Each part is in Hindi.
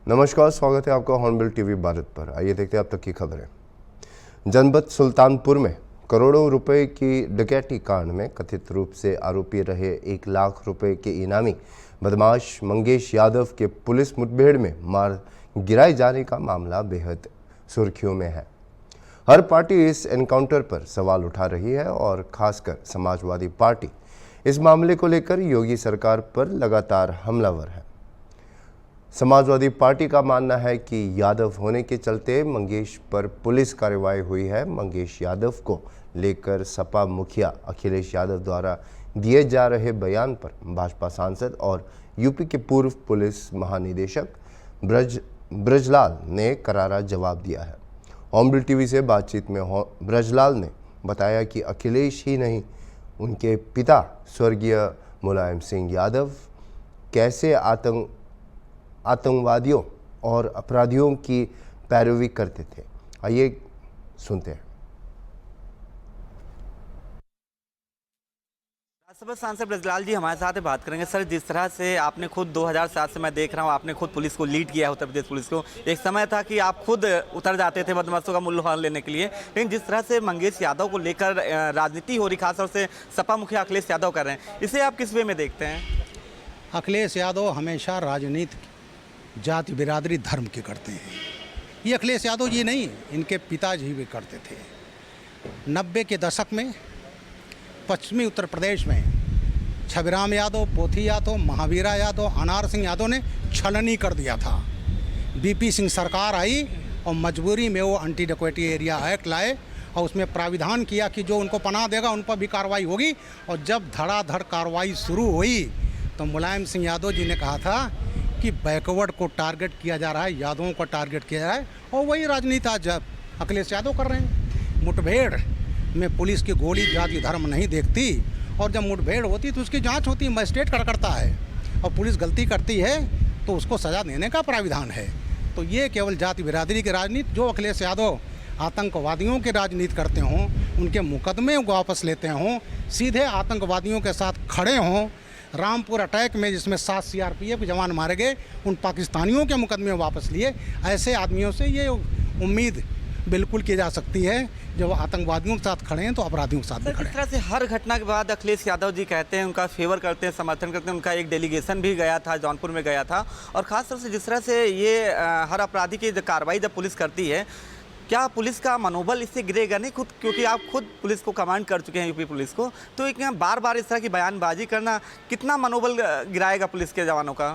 नमस्कार, स्वागत है आपका हॉर्नबिल टीवी भारत पर। आइए देखते हैं अब तक की खबरें। जनपद सुल्तानपुर में करोड़ों रुपए की डकैती कांड में कथित रूप से आरोपी रहे 1 लाख रुपए के इनामी बदमाश मंगेश यादव के पुलिस मुठभेड़ में मार गिराए जाने का मामला बेहद सुर्खियों में है। हर पार्टी इस एनकाउंटर पर सवाल उठा रही है और खासकर समाजवादी पार्टी इस मामले को लेकर योगी सरकार पर लगातार हमलावर है। समाजवादी पार्टी का मानना है कि यादव होने के चलते मंगेश पर पुलिस कार्रवाई हुई है। मंगेश यादव को लेकर सपा मुखिया अखिलेश यादव द्वारा दिए जा रहे बयान पर भाजपा सांसद और यूपी के पूर्व पुलिस महानिदेशक ब्रजलाल ने करारा जवाब दिया है। हॉर्नबिल टीवी से बातचीत में ब्रजलाल ने बताया कि अखिलेश ही नहीं, उनके पिता स्वर्गीय मुलायम सिंह यादव कैसे आतंकवादियों और अपराधियों की पैरवी करते थे। आइए सुनते हैं। राज्यसभा सांसद ब्रजलाल जी हमारे साथ बात करेंगे। सर, जिस तरह से आपने खुद 2007 से मैं देख रहा हूँ, आपने खुद पुलिस को लीड किया है, उत्तर प्रदेश पुलिस को। एक समय था कि आप खुद उतर जाते थे बदमाशों का मूल्यह्रास लेने के लिए, लेकिन जिस तरह से मंगेश यादव को लेकर राजनीति हो रही, खासतौर से सपा मुखिया अखिलेश यादव कर रहे हैं, इसे आप किस वे में देखते हैं? अखिलेश यादव हमेशा राजनीति जाति बिरादरी धर्म के करते हैं। ये अखिलेश यादव जी नहीं, इनके पिताजी भी करते थे। 90 के दशक में पश्चिमी उत्तर प्रदेश में छबीराम यादव, पोथी यादव, महावीरा यादव, अनार सिंह यादव ने छलनी कर दिया था। बीपी सिंह सरकार आई और मजबूरी में वो एंटी डकैती एरिया एक्ट लाए और उसमें प्राविधान किया कि जो उनको पनाह देगा उन पर भी कार्रवाई होगी। और जब धड़ाधड़ कार्रवाई शुरू हुई तो मुलायम सिंह यादव जी ने कहा था कि बैकवर्ड को टारगेट किया जा रहा है, यादवों को टारगेट किया जा रहा है, और वही राजनीति आज अखिलेश यादव कर रहे हैं। मुठभेड़ में पुलिस की गोली जाति धर्म नहीं देखती, और जब मुठभेड़ होती तो उसकी जांच होती है, मजिस्ट्रेट करता है, और पुलिस गलती करती है तो उसको सज़ा देने का प्राविधान है। तो ये केवल जाति बिरादरी की राजनीति, जो अखिलेश यादव आतंकवादियों की राजनीति करते हों, उनके मुकदमे वापस लेते हों, सीधे आतंकवादियों के साथ खड़े हों। रामपुर अटैक में जिसमें 7 सीआरपीएफ जवान मारे गए, उन पाकिस्तानियों के मुकदमे वापस लिए। ऐसे आदमियों से ये उम्मीद बिल्कुल की जा सकती है, जब आतंकवादियों के साथ खड़े हैं तो अपराधियों के साथ भी खड़े हैं। इस तरह से हर घटना के बाद अखिलेश यादव जी कहते हैं, उनका फेवर करते हैं, समर्थन करते हैं। उनका एक डेलीगेशन भी गया था, जौनपुर में गया था। और ख़ासतौर से जिस तरह से ये हर अपराधी की कार्रवाई जब पुलिस करती है, क्या पुलिस का मनोबल इससे गिरेगा नहीं? खुद क्योंकि आप खुद पुलिस को कमांड कर चुके हैं, यूपी पुलिस को, तो एक बार बार इस तरह की बयानबाजी करना कितना मनोबल गिराएगा पुलिस के जवानों का?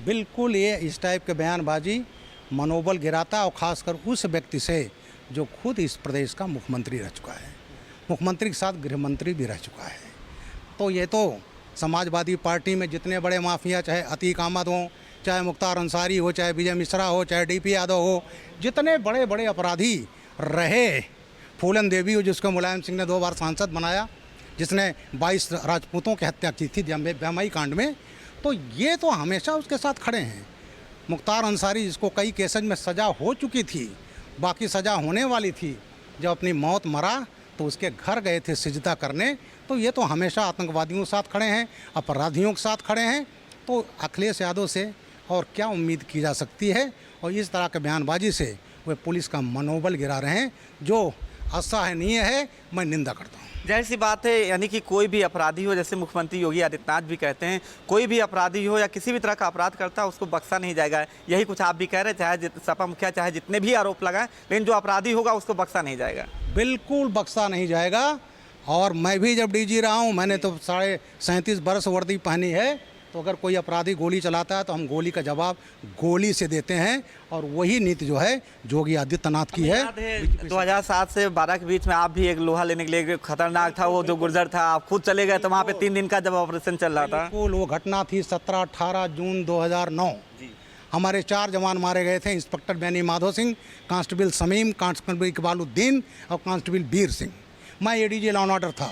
बिल्कुल, ये इस टाइप के बयानबाजी मनोबल गिराता, और ख़ासकर उस व्यक्ति से जो खुद इस प्रदेश का मुख्यमंत्री रह चुका है, मुख्यमंत्री के साथ गृह मंत्री भी रह चुका है। तो ये तो समाजवादी पार्टी में जितने बड़े माफिया, चाहे अतीक अहमद हो, चाहे मुख्तार अंसारी हो, चाहे विजय मिश्रा हो, चाहे डीपी यादव हो, जितने बड़े बड़े अपराधी रहे, फूलन देवी हो जिसको मुलायम सिंह ने 2 बार सांसद बनाया, जिसने 22 राजपूतों की हत्या की थी बम्बई कांड में, तो ये तो हमेशा उसके साथ खड़े हैं। मुख्तार अंसारी जिसको कई केसेज में सज़ा हो चुकी थी, बाकी सज़ा होने वाली थी, जब अपनी मौत मरा तो उसके घर गए थे सिजदा करने। तो ये तो हमेशा आतंकवादियों के साथ खड़े हैं, अपराधियों के साथ खड़े हैं। तो अखिलेश यादव से और क्या उम्मीद की जा सकती है? और इस तरह के बयानबाजी से वे पुलिस का मनोबल गिरा रहे हैं, जो असहनीय है। मैं निंदा करता हूँ। जाहिर सी बात है, यानी कि कोई भी अपराधी हो, जैसे मुख्यमंत्री योगी आदित्यनाथ भी कहते हैं, कोई भी अपराधी हो या किसी भी तरह का अपराध करता है उसको बख्शा नहीं जाएगा। यही कुछ आप भी कह रहे हैं, चाहे सपा मुखिया चाहे जितने भी आरोप लगाएं, लेकिन जो अपराधी होगा उसको बख्शा नहीं जाएगा। बिल्कुल बख्शा नहीं जाएगा। और मैं भी जब डीजी रहा हूँ, मैंने तो 37.5 बरस वर्दी पहनी है। तो अगर कोई अपराधी गोली चलाता है तो हम गोली का जवाब गोली से देते हैं, और वही नीति जो है योगी आदित्यनाथ की है। 2007 से 12 के बीच में आप भी एक लोहा लेने के लिए, खतरनाक था वो जो गुर्जर था, आप खुद चले गए, तो वहाँ पे 3 दिन का जब ऑपरेशन चल रहा था। बिल्कुल, वो घटना थी 17-18 जून 2009। हमारे 4 जवान मारे गए थे, इंस्पेक्टर बैनी माधो सिंह, कांस्टेबल समीम, कांस्टेबल इकबालुद्दीन और कांस्टेबल बीर सिंह। मैं एडीजी लॉ एंड ऑर्डर था।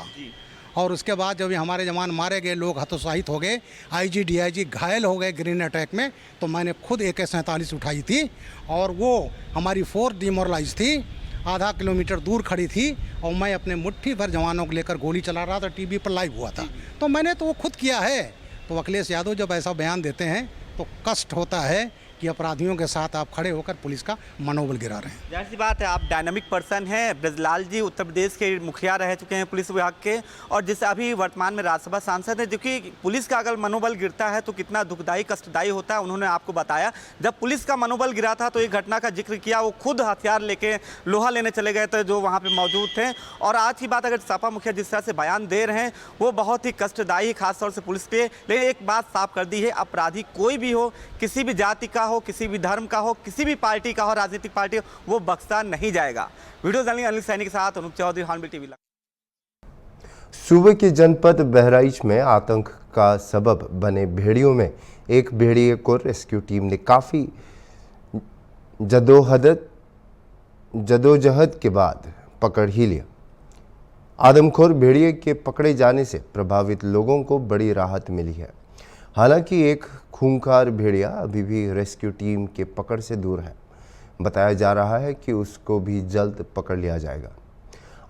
और उसके बाद जब हमारे जवान मारे गए, लोग हतोत्साहित हो गए, आईजी डीआईजी घायल हो गए ग्रेनेड अटैक में, तो मैंने खुद AK-47 उठाई थी, और वो हमारी फोर्स डिमोरलाइज थी, आधा किलोमीटर दूर खड़ी थी, और मैं अपने मुट्ठी भर जवानों को लेकर गोली चला रहा था। टीवी पर लाइव हुआ था, तो मैंने तो वो खुद किया है। तो अखिलेश यादव जब ऐसा बयान देते हैं तो कष्ट होता है कि अपराधियों के साथ आप खड़े होकर पुलिस का मनोबल गिरा रहे हैं। जाहिर सी बात है, आप डायनामिक पर्सन हैं। ब्रजलाल जी उत्तर प्रदेश के मुखिया रह चुके हैं पुलिस विभाग के, और जिस अभी वर्तमान में राज्यसभा सांसद हैं, जो कि पुलिस का अगर मनोबल गिरता है तो कितना दुखदायी कष्टदायी होता है उन्होंने आपको बताया। जब पुलिस का मनोबल गिरा था तो एक घटना का जिक्र किया, वो खुद हथियार लेके लोहा लेने चले गए थे जो वहाँ पर मौजूद थे। और आज की बात अगर सपा मुखिया जिस तरह से बयान दे रहे हैं वो बहुत ही कष्टदायी, खासतौर से पुलिस पे। लेकिन एक बात साफ कर दी है, अपराधी कोई भी हो, किसी भी जाति का हो, किसी भी धर्म का हो, किसी भी पार्टी का हो, राजनीतिक पार्टी हो, वो बख्शा नहीं जाएगा। वीडियो जर्नलिस्ट अनिल सैनी के साथ अनूप चौधरी, हॉर्नबिल टीवी। सूबे के जनपद बहराइच में आतंक का सबब बने भेड़ियों में एक भेड़िए को रेस्क्यू टीम ने काफ़ी जदोजहद के बाद पकड़ ही लिया। आदमखोर भेड़िए के पकड़े जाने से प्रभावित लोगों को बड़ी राहत मिली है। हालांकि एक खूंखार भेड़िया अभी भी रेस्क्यू टीम के पकड़ से दूर है। बताया जा रहा है कि उसको भी जल्द पकड़ लिया जाएगा।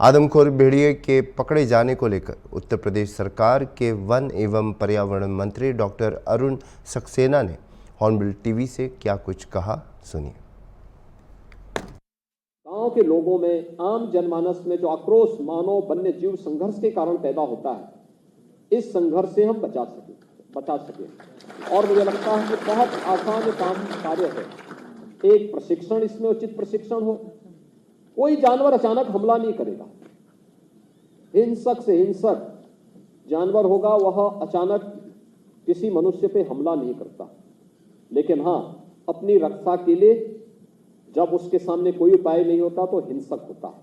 आदमखोर भेड़िए के पकड़े जाने को लेकर उत्तर प्रदेश सरकार के वन एवं पर्यावरण मंत्री डॉक्टर अरुण सक्सेना ने हॉर्नबिल टीवी से क्या कुछ कहा, सुनिए। गांव के लोगों में, आम जनमानस में जो आक्रोश मानव वन्य जीव संघर्ष के कारण पैदा होता है, इस संघर्ष से हम बचा सके। और मुझे लगता है कि बहुत आसान कार्य है। एक प्रशिक्षण, इसमें उचित प्रशिक्षण हो। कोई जानवर अचानक हमला नहीं करेगा। हिंसक से हिंसक जानवर होगा, वह अचानक किसी मनुष्य पे हमला नहीं करता। लेकिन हाँ, अपनी रक्षा के लिए जब उसके सामने कोई उपाय नहीं होता तो हिंसक होता है।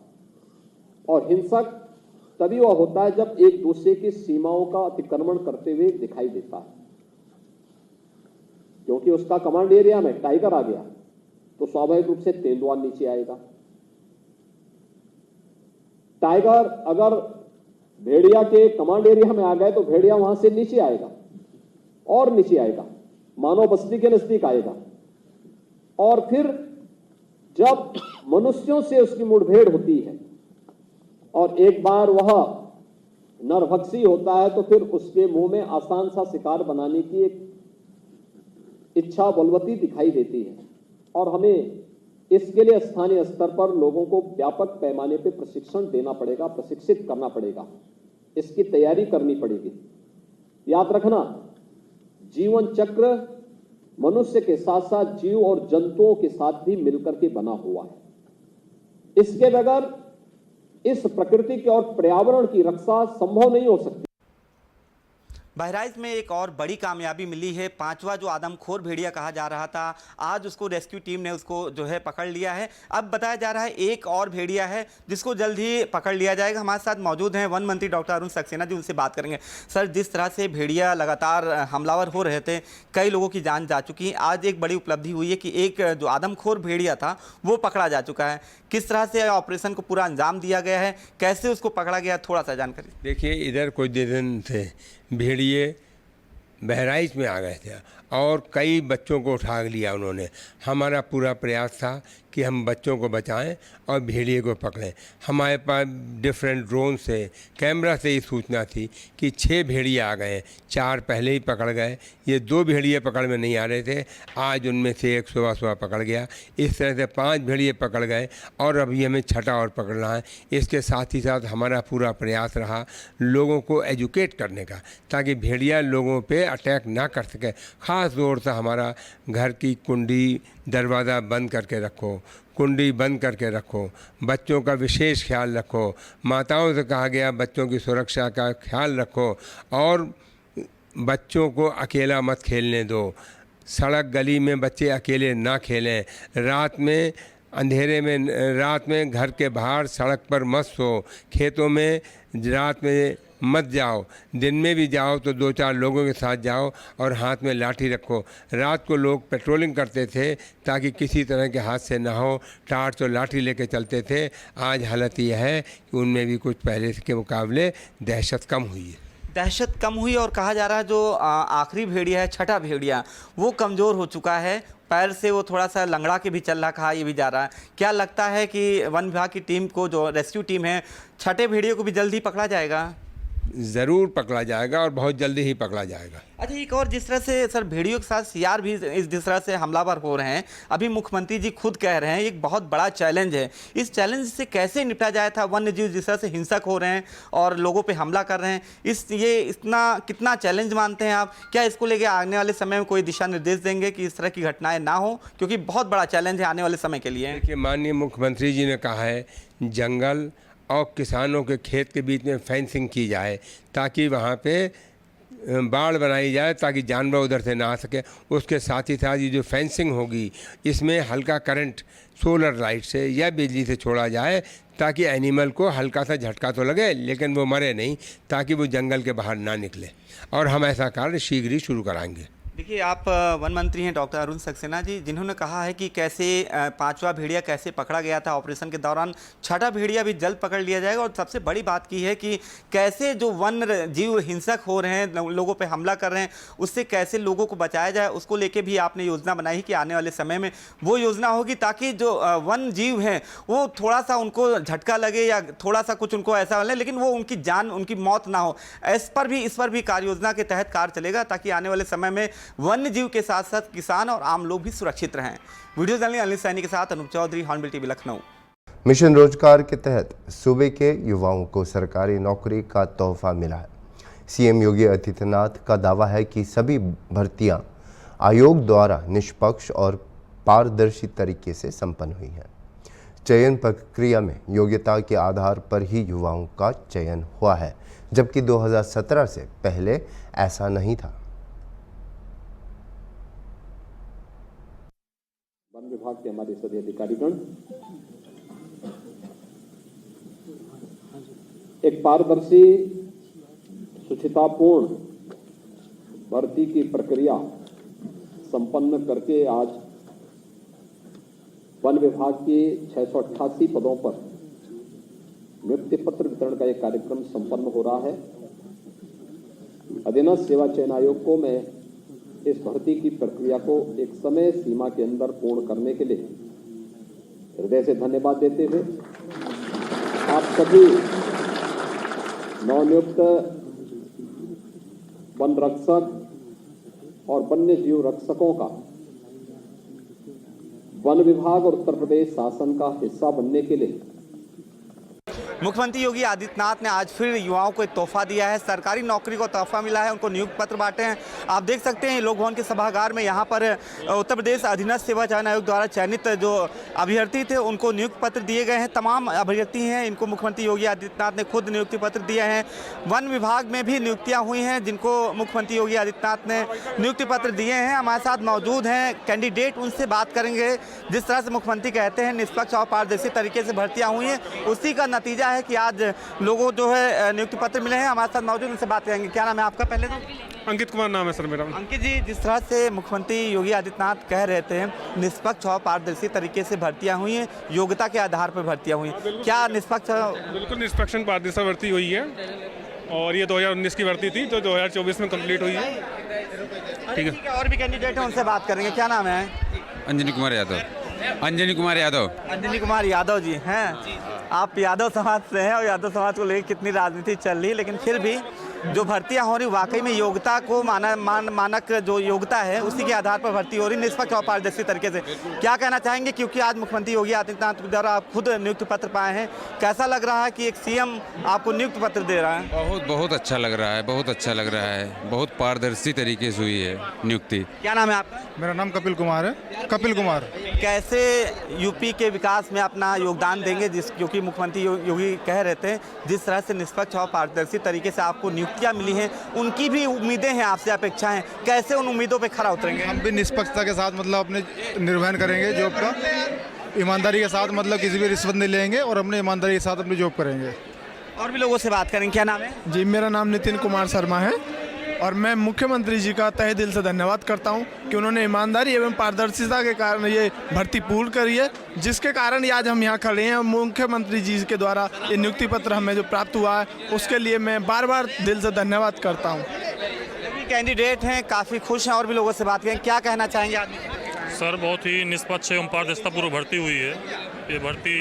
और हिंसक तभी वह होता है जब एक दूसरे की सीमाओं का अतिक्रमण करते हुए दिखाई देता है। क्योंकि उसका कमांड एरिया में टाइगर आ गया तो स्वाभाविक रूप से तेंदुआ नीचे आएगा। टाइगर अगर भेड़िया के कमांड एरिया में आ गए तो भेड़िया वहां से नीचे आएगा और नीचे आएगा, मानव बस्ती के नजदीक आएगा। और फिर जब मनुष्यों से उसकी मुठभेड़ होती है और एक बार वह नरभक्षी होता है तो फिर उसके मुंह में आसान सा शिकार बनाने की एक इच्छा बलवती दिखाई देती है। और हमें इसके लिए स्थानीय स्तर पर लोगों को व्यापक पैमाने पर प्रशिक्षण देना पड़ेगा, प्रशिक्षित करना पड़ेगा, इसकी तैयारी करनी पड़ेगी। याद रखना, जीवन चक्र मनुष्य के साथ साथ जीव और जंतुओं के साथ भी मिलकर के बना हुआ है। इसके बगैर इस प्रकृति की और पर्यावरण की रक्षा संभव नहीं हो सकती। बहराइच में एक और बड़ी कामयाबी मिली है। 5वां जो आदमखोर भेड़िया कहा जा रहा था, आज उसको रेस्क्यू टीम ने उसको जो है पकड़ लिया है। अब बताया जा रहा है एक और भेड़िया है जिसको जल्द ही पकड़ लिया जाएगा। हमारे साथ मौजूद हैं वन मंत्री डॉक्टर अरुण सक्सेना जी, उनसे बात करेंगे। सर, जिस तरह से भेड़िया लगातार हमलावर हो रहे थे, कई लोगों की जान जा चुकी है, आज एक बड़ी उपलब्धि हुई है कि एक जो आदमखोर भेड़िया था वो पकड़ा जा चुका है। किस तरह से ऑपरेशन को पूरा अंजाम दिया गया है, कैसे उसको पकड़ा गया, थोड़ा सा जानकारी। देखिए, इधर कुछ दिन थे भेड़िए बहराइच में आ गए थे और कई बच्चों को उठा लिया उन्होंने। हमारा पूरा प्रयास था कि हम बच्चों को बचाएं और भेड़िए को पकड़ें। हमारे पास डिफरेंट ड्रोन से, कैमरा से ही सूचना थी कि 6 भेड़िए आ गए, 4 पहले ही पकड़ गए। ये 2 भेड़िए पकड़ में नहीं आ रहे थे, आज उनमें से एक सुबह पकड़ गया। इस तरह से 5 भेड़िए पकड़ गए और अभी हमें 6ठा और पकड़ना है। इसके साथ ही साथ हमारा पूरा प्रयास रहा लोगों को एजुकेट करने का, ताकि भेड़िया लोगों पे अटैक ना कर सके। ख़ास तौर से हमारा घर की कुंडी दरवाज़ा बंद करके रखो, कुंडी बंद करके रखो, बच्चों का विशेष ख्याल रखो। माताओं से कहा गया बच्चों की सुरक्षा का ख्याल रखो और बच्चों को अकेला मत खेलने दो। सड़क गली में बच्चे अकेले ना खेलें। रात में अंधेरे में, रात में घर के बाहर सड़क पर मत सो। खेतों में रात में मत जाओ। दिन में भी जाओ तो 2-4 लोगों के साथ जाओ और हाथ में लाठी रखो। रात को लोग पेट्रोलिंग करते थे ताकि किसी तरह के हादसे ना हो, टार्च और लाठी लेके चलते थे। आज हालत यह है कि उनमें भी कुछ पहले के मुकाबले दहशत कम हुई है। दहशत कम हुई और कहा जा रहा है जो आखिरी भेड़िया है, 6ठा भेड़िया, वो कमज़ोर हो चुका है, पैर से वो थोड़ा सा लंगड़ा के भी चल रहा, कहा ये भी जा रहा है। क्या लगता है कि वन विभाग की टीम को, जो रेस्क्यू टीम है, 6ठे भेड़िए को भी जल्दी पकड़ा जाएगा? ज़रूर पकड़ा जाएगा और बहुत जल्दी ही पकड़ा जाएगा। अच्छा, एक और जिस तरह से सर भेड़ियों के साथ सीआर भी जिस तरह से हमलावर हो रहे हैं, अभी मुख्यमंत्री जी खुद कह रहे हैं एक बहुत बड़ा चैलेंज है। इस चैलेंज से कैसे निपटा जाया था? वन्य जीव जिस तरह से हिंसक हो रहे हैं और लोगों पे हमला कर रहे हैं, ये इतना कितना चैलेंज मानते हैं आप? क्या इसको लेके आने वाले समय में कोई दिशा निर्देश देंगे कि इस तरह की घटनाएं ना हो, क्योंकि बहुत बड़ा चैलेंज है आने वाले समय के लिए? देखिए, माननीय मुख्यमंत्री जी ने कहा है जंगल और किसानों के खेत के बीच में फेंसिंग की जाए ताकि वहाँ पे बाड़ बनाई जाए ताकि जानवर उधर से ना आ सके। उसके साथ ही साथ ये जो फेंसिंग होगी इसमें हल्का करंट सोलर लाइट से या बिजली से छोड़ा जाए ताकि एनिमल को हल्का सा झटका तो लगे लेकिन वो मरे नहीं, ताकि वो जंगल के बाहर ना निकले। और हम ऐसा कार्य शीघ्र ही शुरू कराएंगे। देखिए, आप वन मंत्री हैं डॉक्टर अरुण सक्सेना जी, जिन्होंने कहा है कि कैसे पांचवा भेड़िया कैसे पकड़ा गया था ऑपरेशन के दौरान, छठा भेड़िया भी जल्द पकड़ लिया जाएगा। और सबसे बड़ी बात की है कि कैसे जो वन्य जीव हिंसक हो रहे हैं, लोगों पे हमला कर रहे हैं, उससे कैसे लोगों को बचाया जाए, उसको लेके भी आपने योजना बनाई कि आने वाले समय में वो योजना होगी ताकि जो वन्य जीव हैं वो थोड़ा सा उनको झटका लगे या थोड़ा सा कुछ उनको ऐसा लगे लेकिन वो उनकी जान, उनकी मौत ना हो। इस पर भी कार्य योजना के तहत कार्य चलेगा ताकि आने वाले समय में वन्य जीव के साथ साथ किसान और आम लोग भी सुरक्षित रहें। वीडियो जर्नलिस्ट अनिल सैनी के साथ Anoop Chaudhary, Hornbill TV, Lucknow. Mission Rozgar के तहत सूबे के युवाओं को सरकारी नौकरी का तोहफा मिला है। सीएम योगी आदित्यनाथ का दावा है कि सभी भर्तियां आयोग द्वारा निष्पक्ष और पारदर्शी तरीके से संपन्न हुई हैं। चयन प्रक्रिया में योग्यता के आधार पर ही युवाओं का चयन हुआ है, जबकि 2017 से पहले ऐसा नहीं था। वन विभाग के हमारे सभी अधिकारीगण एक पारदर्शी, शुचितापूर्ण भर्ती की प्रक्रिया संपन्न करके आज वन विभाग के 688 पदों पर नियुक्ति पत्र वितरण का एक कार्यक्रम संपन्न हो रहा है। अधीनस्थ सेवा चयन आयोग को मैं इस भर्ती की प्रक्रिया को एक समय सीमा के अंदर पूर्ण करने के लिए हृदय से धन्यवाद देते हुए आप सभी नवनियुक्त वन रक्षक और वन्य जीव रक्षकों का वन विभाग और उत्तर प्रदेश शासन का हिस्सा बनने के लिए मुख्यमंत्री योगी आदित्यनाथ ने आज फिर युवाओं को एक तोहफा दिया है। सरकारी नौकरी को तोहफा मिला है, उनको नियुक्ति पत्र बांटे हैं। आप देख सकते हैं लोक भवन के सभागार में यहाँ पर उत्तर प्रदेश अधीनस्थ सेवा चयन आयोग द्वारा चयनित जो अभ्यर्थी थे उनको नियुक्ति पत्र दिए गए हैं। तमाम अभ्यर्थी हैं, इनको मुख्यमंत्री योगी आदित्यनाथ ने खुद नियुक्ति पत्र दिए हैं। वन विभाग में भी नियुक्तियाँ हुई हैं जिनको मुख्यमंत्री योगी आदित्यनाथ ने नियुक्ति पत्र दिए हैं। हमारे साथ मौजूद हैं कैंडिडेट, उनसे बात करेंगे। जिस तरह से मुख्यमंत्री कहते हैं निष्पक्ष और पारदर्शी तरीके से भर्तियाँ हुई हैं, उसी का नतीजा है कि आज लोगों जो है नियुक्ति पत्र मिले हैं। हमारे साथ मौजूद, उनसे बात करेंगे। क्या नाम है आपका? पहले तो अंकित कुमार नाम है सर मेरा। अंकित जी, जिस तरह से मुख्यमंत्री योगी आदित्यनाथ कह रहे थे निष्पक्ष और पारदर्शी तरीके से भर्तियां हुई हैं, योग्यता के आधार पर भर्तियां हुई हैं, क्या निष्पक्ष? बिल्कुल निष्पक्ष पारदर्शी भर्ती हुई है और ये 2019 की भर्ती थी जो 2024 में कंप्लीट हुई है। ठीक है, और भी कैंडिडेट हैं, उनसे बात करेंगे। क्या नाम है? अंजनी कुमार यादव। अंजनी कुमार यादव। अंजनी कुमार यादव जी हैं। आप यादव समाज से हैं और यादव समाज को लेकर कितनी राजनीति चल रही है, लेकिन फिर भी जो भर्तियां हो रही वाकई में योग्यता को मानक जो योग्यता है उसी के आधार पर भर्ती हो रही निष्पक्ष और पारदर्शी तरीके से। क्या कहना चाहेंगे, क्योंकि आज मुख्यमंत्री योगी आदित्यनाथ द्वारा आप खुद नियुक्ति पत्र पाए हैं, कैसा लग रहा है कि एक सीएम आपको नियुक्ति पत्र दे रहा है? बहुत अच्छा लग रहा है, बहुत अच्छा लग रहा है। बहुत पारदर्शी तरीके से हुई है नियुक्ति। क्या नाम है आपका? मेरा नाम कपिल कुमार है। कपिल कुमार। कैसे यूपी के विकास में अपना योगदान देंगे, क्योंकि मुख्यमंत्री योगी कह रहे थे जिस तरह से निष्पक्ष और पारदर्शी तरीके से आपको नियुक्तियां मिली हैं, उनकी भी उम्मीदें हैं आपसे, अपेक्षाएं, कैसे उन उम्मीदों पे खरा उतरेंगे? हम भी निष्पक्षता के साथ मतलब अपने निर्वहन करेंगे जॉब का, ईमानदारी के साथ, मतलब किसी भी रिश्वत नहीं लेंगे और अपने ईमानदारी के साथ अपनी जॉब करेंगे। और भी लोगों से बात करेंगे। क्या नाम है? जी, मेरा नाम नितिन कुमार शर्मा है और मैं मुख्यमंत्री जी का तहे दिल से धन्यवाद करता हूं कि उन्होंने ईमानदारी एवं पारदर्शिता के कारण ये भर्ती पूर्ण करी है, जिसके कारण आज हम यहाँ खड़े हैं। मुख्यमंत्री जी के द्वारा ये नियुक्ति पत्र हमें जो प्राप्त हुआ है उसके लिए मैं बार बार दिल से धन्यवाद करता हूँ। कैंडिडेट हैं, काफ़ी खुश हैं। और भी लोगों से बात करें, क्या कहना चाहेंगे आप? सर, बहुत ही निष्पक्ष एवं पारदर्शिता पूर्व भर्ती हुई है। ये भर्ती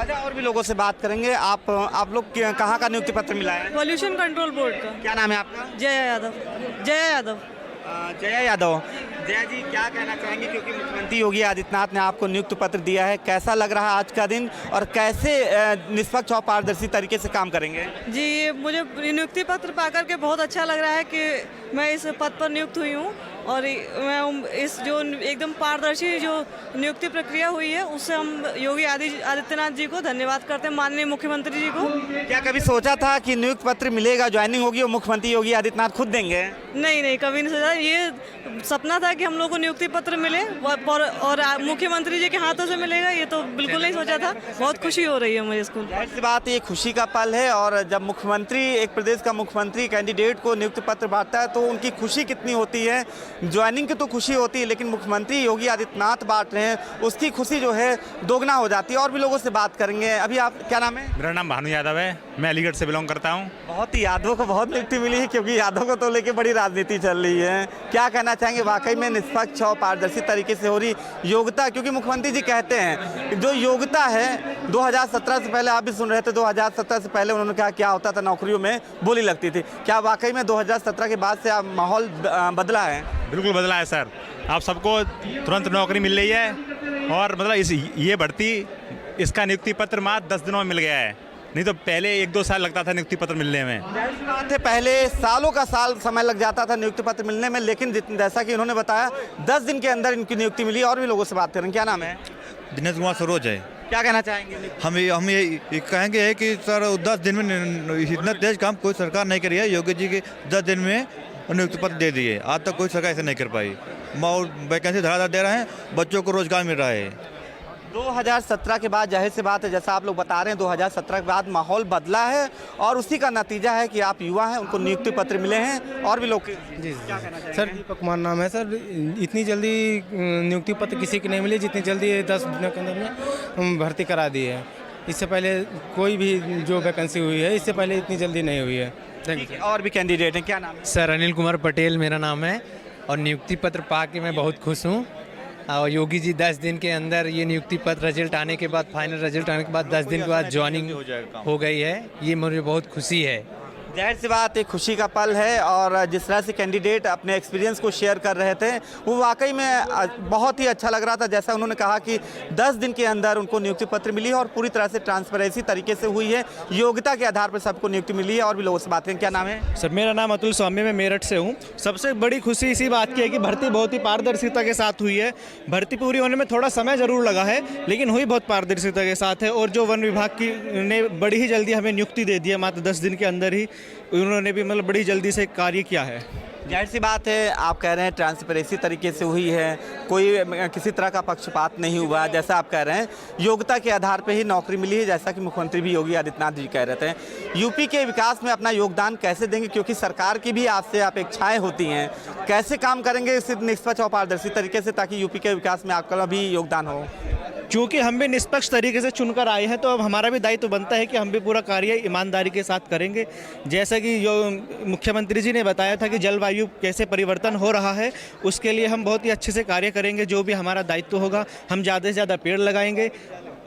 अच्छा, और भी लोगों से बात करेंगे। आप लोग कहाँ का नियुक्ति पत्र मिला है? पॉल्यूशन कंट्रोल बोर्ड का। क्या नाम है आपका? जया यादव। जया यादव। जया यादव। जया जी, क्या कहना चाहेंगे, क्योंकि मुख्यमंत्री योगी आदित्यनाथ ने आपको नियुक्ति पत्र दिया है, कैसा लग रहा है आज का दिन और कैसे निष्पक्ष और पारदर्शी तरीके से काम करेंगे? जी, ये मुझे नियुक्ति पत्र पाकर के बहुत अच्छा लग रहा है कि मैं इस पद पर नियुक्त हुई हूँ और मैं इस जो एकदम पारदर्शी जो नियुक्ति प्रक्रिया हुई है उससे हम योगी आदित्यनाथ जी को धन्यवाद करते हैं, माननीय मुख्यमंत्री जी को। क्या कभी सोचा था कि नियुक्ति पत्र मिलेगा, ज्वाइनिंग होगी और मुख्यमंत्री योगी आदित्यनाथ खुद देंगे? नहीं, कभी नहीं सोचा। ये सपना था कि हम लोग को नियुक्ति पत्र मिले और मुख्यमंत्री जी के हाथों से मिलेगा, ये तो बिल्कुल नहीं सोचा था। बहुत खुशी हो रही है मुझे इसको। जाहिर सी बात ये खुशी का पल है, और जब मुख्यमंत्री, एक प्रदेश का मुख्यमंत्री कैंडिडेट को नियुक्ति पत्र बांटता है तो उनकी खुशी कितनी होती है। ज्वाइनिंग की तो खुशी होती है, लेकिन मुख्यमंत्री योगी आदित्यनाथ बांट रहे हैं उसकी खुशी जो है दोगुना हो जाती है। और भी लोगों से बात करेंगे। अभी आप, क्या नाम है? मेरा नाम भानु यादव है, मैं अलीगढ़ से बिलोंग करता हूँ। बहुत ही यादवों को बहुत नियुक्ति मिली है, क्योंकि यादवों को तो लेके बड़ी राजनीति चल रही है। क्या कहना चाहेंगे, वाकई में निष्पक्ष और पारदर्शी तरीके से हो रही योग्यता? क्योंकि मुख्यमंत्री जी कहते हैं जो योग्यता है 2017 से पहले, आप भी सुन रहे थे, 2017 से पहले उन्होंने कहा क्या होता था, नौकरियों में बोली लगती थी। क्या वाकई में 2017 के बाद से माहौल बदला है? बिल्कुल बदला है सर, आप सबको तुरंत नौकरी मिल रही है और मतलब ये भर्ती, इसका नियुक्ति पत्र मात्र 10 दिनों में मिल गया है, नहीं तो पहले 1-2 साल लगता था नियुक्ति पत्र मिलने में। बात है, पहले सालों का साल समय लग जाता था नियुक्ति पत्र मिलने में, लेकिन जैसा कि उन्होंने बताया 10 दिन के अंदर इनकी नियुक्ति मिली। और भी लोगों से बात करें। क्या नाम है? दिनेश कुमार सरोज है। क्या कहना चाहेंगे? हम ये कहेंगे है कि सर 10 दिन में इतना तेज काम कोई सरकार नहीं करी है। योगी जी के 10 दिन में नियुक्ति पत्र दे दिए, आज तक कोई सरकार ऐसे नहीं कर पाई। और वैकेंसी धड़ाधड़ दे रहे हैं, बच्चों को रोजगार मिल रहा है। 2017 के बाद जाहिर सी बात है, जैसा आप लोग बता रहे हैं, 2017 के बाद माहौल बदला है और उसी का नतीजा है कि आप युवा हैं, उनको नियुक्ति पत्र मिले हैं। और भी लोग जी क्या कहना चाहिए? सर दीपक कुमार नाम है सर। इतनी जल्दी नियुक्ति पत्र किसी की नहीं मिली जितनी जल्दी 10 दिनों के अंदर में भर्ती करा दी है। इससे पहले कोई भी जो वैकेंसी हुई है, इससे पहले इतनी जल्दी नहीं हुई है। और भी कैंडिडेट हैं। क्या नाम है? सर अनिल कुमार पटेल मेरा नाम है और नियुक्ति पत्र पा के मैं बहुत खुश हूँ। और योगी जी 10 दिन के अंदर ये नियुक्ति पत्र रिजल्ट आने के बाद, फाइनल रिजल्ट आने के बाद 10 दिन के बाद ज्वाइनिंग हो गई है। ये मुझे बहुत खुशी है। जाहिर सी बात एक खुशी का पल है, और जिस तरह से कैंडिडेट अपने एक्सपीरियंस को शेयर कर रहे थे वो वाकई में बहुत ही अच्छा लग रहा था। जैसा उन्होंने कहा कि 10 दिन के अंदर उनको नियुक्ति पत्र मिली है और पूरी तरह से ट्रांसपेरेंसी तरीके से हुई है, योग्यता के आधार पर सबको नियुक्ति मिली है। और भी लोगों से बात करें। क्या नाम है? सर मेरा नाम अतुल स्वामी, मैं मेरठ से हूँ। सबसे बड़ी खुशी इसी बात की है कि भर्ती बहुत ही पारदर्शिता के साथ हुई है। भर्ती पूरी होने में थोड़ा समय ज़रूर लगा है, लेकिन हुई बहुत पारदर्शिता के साथ है। और जो वन विभाग की ने बड़ी ही जल्दी हमें नियुक्ति दे दी है, मात्र 10 दिन के अंदर ही उन्होंने भी मतलब बड़ी जल्दी से कार्य किया है। जाहिर सी बात है, आप कह रहे हैं ट्रांसपेरेंसी तरीके से हुई है, कोई किसी तरह का पक्षपात नहीं हुआ। जैसा आप कह रहे हैं योग्यता के आधार पर ही नौकरी मिली है, जैसा कि मुख्यमंत्री भी योगी आदित्यनाथ जी कह रहे थे। यूपी के विकास में अपना योगदान कैसे देंगे, क्योंकि सरकार की भी आपसे अपेक्षाएं होती हैं, कैसे काम करेंगे इस निष्पक्ष और पारदर्शी तरीके से ताकि यूपी के विकास में आपका भी योगदान हो? क्योंकि हम भी निष्पक्ष तरीके से चुनकर आए हैं, तो अब हमारा भी दायित्व बनता है कि हम भी पूरा कार्य ईमानदारी के साथ करेंगे। जैसा कि जो मुख्यमंत्री जी ने बताया था कि जलवायु कैसे परिवर्तन हो रहा है, उसके लिए हम बहुत ही अच्छे से कार्य करेंगे। जो भी हमारा दायित्व होगा, हम ज़्यादा से ज़्यादा पेड़ लगाएंगे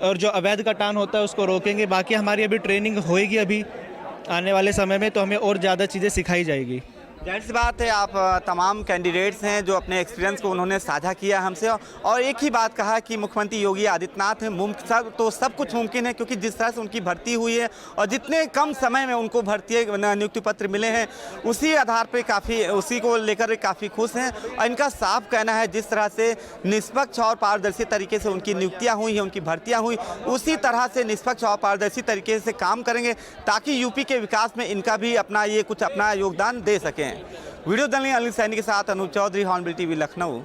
और जो अवैध कटान होता है उसको रोकेंगे। बाकी हमारी अभी ट्रेनिंग होएगी, अभी आने वाले समय में तो हमें और ज़्यादा चीज़ें सिखाई जाएगी। जाहिर सी बात है, आप तमाम कैंडिडेट्स हैं जो अपने एक्सपीरियंस को उन्होंने साझा किया हमसे, और एक ही बात कहा कि मुख्यमंत्री योगी आदित्यनाथ हैं, सब कुछ मुमकिन है, क्योंकि जिस तरह से उनकी भर्ती हुई है और जितने कम समय में उनको भर्ती नियुक्ति पत्र मिले हैं, उसी आधार पे उसी को लेकर काफ़ी खुश हैं। और इनका साफ कहना है जिस तरह से निष्पक्ष और पारदर्शी तरीके से उनकी नियुक्तियाँ हुई हैं, उनकी भर्तियाँ हुई, उसी तरह से निष्पक्ष और पारदर्शी तरीके से काम करेंगे ताकि यूपी के विकास में इनका भी अपना योगदान दे सकें। वीडियो जर्नलिस्ट अनिल सैनी के साथ Anoop Chaudhary, Hornbill TV, Lucknow.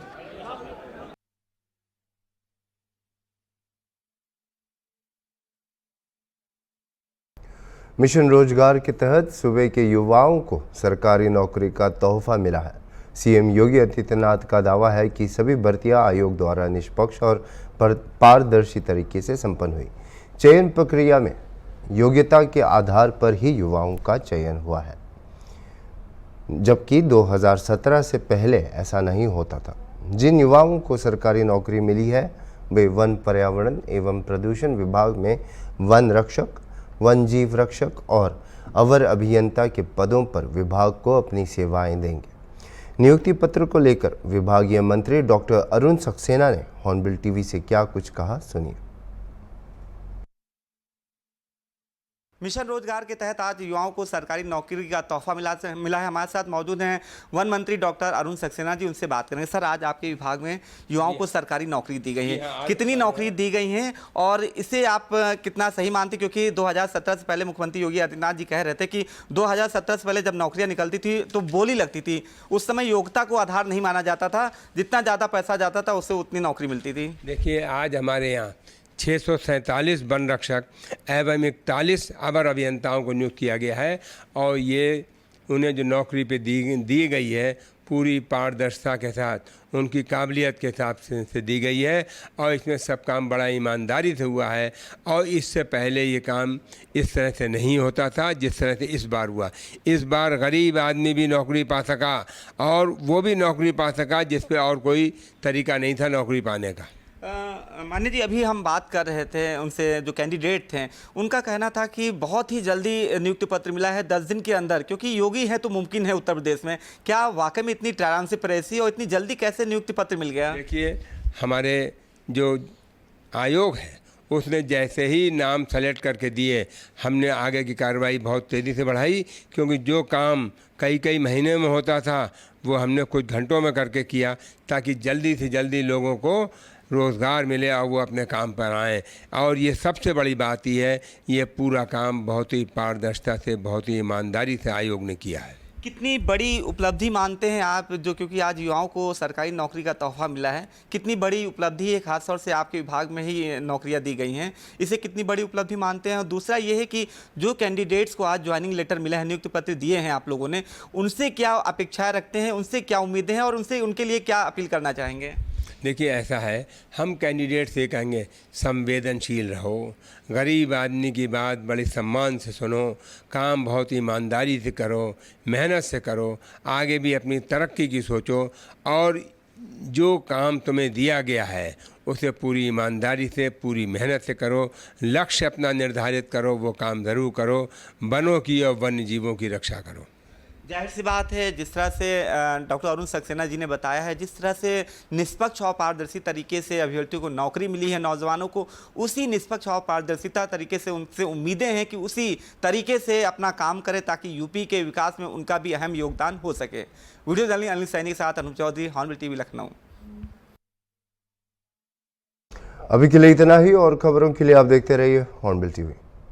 Mission Rozgar के तहत सूबे के युवाओं को सरकारी नौकरी का तोहफा मिला है। सीएम योगी आदित्यनाथ का दावा है कि सभी भर्तियां आयोग द्वारा निष्पक्ष और पारदर्शी तरीके से संपन्न हुई। चयन प्रक्रिया में योग्यता के आधार पर ही युवाओं का चयन हुआ है, जबकि 2017 से पहले ऐसा नहीं होता था। जिन युवाओं को सरकारी नौकरी मिली है वे वन पर्यावरण एवं प्रदूषण विभाग में वन रक्षक, वन जीव रक्षक और अवर अभियंता के पदों पर विभाग को अपनी सेवाएं देंगे। नियुक्ति पत्र को लेकर विभागीय मंत्री डॉक्टर अरुण सक्सेना ने हॉर्नबिल टीवी से क्या कुछ कहा, सुनिए। मिशन रोजगार के तहत आज युवाओं को सरकारी नौकरी का तोहफा मिला है। हमारे साथ मौजूद हैं वन मंत्री डॉक्टर अरुण सक्सेना जी, उनसे बात करेंगे। सर, आज आपके विभाग में युवाओं को सरकारी नौकरी दी गई है, कितनी नौकरी दी गई हैं और इसे आप कितना सही मानते? क्योंकि 2017 से पहले मुख्यमंत्री योगी आदित्यनाथ जी कह रहे थे कि 2017 से पहले जब नौकरियां निकलती थी तो बोली लगती थी, उस समय योग्यता को आधार नहीं माना जाता था, जितना ज़्यादा पैसा जाता था उससे उतनी नौकरी मिलती थी। देखिए, आज हमारे यहाँ 647 वन रक्षक एवं 41 अवर अभियंताओं को नियुक्त किया गया है और ये उन्हें जो नौकरी पे दी गई है पूरी पारदर्शिता के साथ, उनकी काबिलियत के हिसाब से दी गई है और इसमें सब काम बड़ा ईमानदारी से हुआ है। और इससे पहले ये काम इस तरह से नहीं होता था जिस तरह से इस बार हुआ। इस बार गरीब आदमी भी नौकरी पा सका और वो भी नौकरी पा सका जिस पे और कोई तरीका नहीं था नौकरी पाने का। मान्य जी, अभी हम बात कर रहे थे उनसे, जो कैंडिडेट थे उनका कहना था कि बहुत ही जल्दी नियुक्ति पत्र मिला है 10 दिन के अंदर, क्योंकि योगी है तो मुमकिन है उत्तर प्रदेश में। क्या वाकई में इतनी ट्रांसपेरेंसी प्रेसी और इतनी जल्दी कैसे नियुक्ति पत्र मिल गया? देखिए, हमारे जो आयोग है उसने जैसे ही नाम सेलेक्ट करके दिए, हमने आगे की कार्रवाई बहुत तेज़ी से बढ़ाई, क्योंकि जो काम कई महीने में होता था वो हमने कुछ घंटों में करके किया ताकि जल्दी से जल्दी लोगों को रोज़गार मिले और वो अपने काम पर आएँ। और ये सबसे बड़ी बात ये है, ये पूरा काम बहुत ही पारदर्शिता से, बहुत ही ईमानदारी से आयोग ने किया है। कितनी बड़ी उपलब्धि मानते हैं आप, जो क्योंकि आज युवाओं को सरकारी नौकरी का तोहफा मिला है, कितनी बड़ी उपलब्धि है? खासतौर से आपके विभाग में ही नौकरियां दी गई हैं, इसे कितनी बड़ी उपलब्धि मानते हैं? और दूसरा ये है कि जो कैंडिडेट्स को आज ज्वाइनिंग लेटर मिला है, नियुक्ति पत्र दिए हैं आप लोगों ने, उनसे क्या अपेक्षाएँ रखते हैं, उनसे क्या उम्मीदें हैं और उनके लिए क्या अपील करना चाहेंगे? देखिए, ऐसा है, हम कैंडिडेट से कहेंगे संवेदनशील रहो, गरीब आदमी की बात बड़े सम्मान से सुनो, काम बहुत ईमानदारी से करो, मेहनत से करो, आगे भी अपनी तरक्की की सोचो और जो काम तुम्हें दिया गया है उसे पूरी ईमानदारी से, पूरी मेहनत से करो, लक्ष्य अपना निर्धारित करो, वो काम ज़रूर करो, वनों की और वन्य जीवों की रक्षा करो। जाहिर सी बात है, जिस तरह से डॉक्टर अरुण सक्सेना जी ने बताया है, जिस तरह से निष्पक्ष और पारदर्शी तरीके से अभ्यर्थियों को नौकरी मिली है, नौजवानों को उसी निष्पक्ष और पारदर्शिता तरीके से उनसे उम्मीदें हैं कि उसी तरीके से अपना काम करें ताकि यूपी के विकास में उनका भी अहम योगदान हो सके। वीडियो जर्नलिस्ट अनिल सैनी के साथ अनूप चौधरी, हॉर्नबिल टीवी, लखनऊ। अभी के लिए इतना ही और खबरों के लिए आप देखते रहिए हॉर्नबिल टीवी।